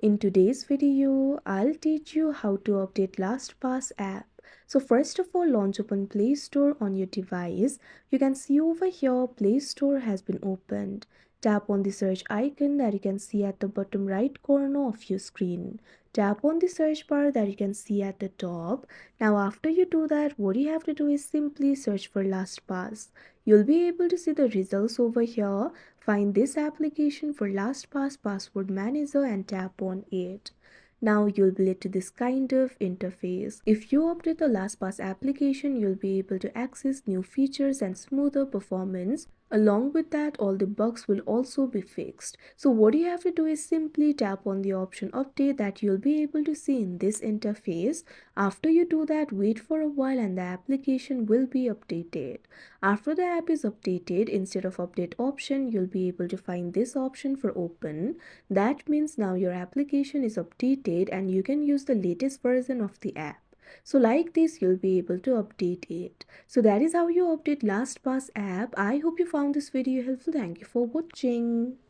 In today's video, I'll teach you how to update LastPass app. So first of all, launch open Play Store on your device. You can see over here Play Store has been opened. Tap on the search icon that you can see at the bottom right corner of your screen. Tap on the search bar that you can see at the top. Now after you do that, what you have to do is simply search for LastPass. You'll be able to see the results over here. Find this application for LastPass Password Manager and tap on it. Now you'll be led to this kind of interface. If you update the LastPass application, you'll be able to access new features and smoother performance. Along with that, all the bugs will also be fixed. So what you have to do is simply tap on the option update that you'll be able to see in this interface. After you do that, wait for a while and the application will be updated. After the app is updated, instead of update option, you'll be able to find this option for open. That means now your application is updated and you can use the latest version of the app. So like this, you'll be able to update it. So that is how you update LastPass app. I hope you found this video helpful. Thank you for watching.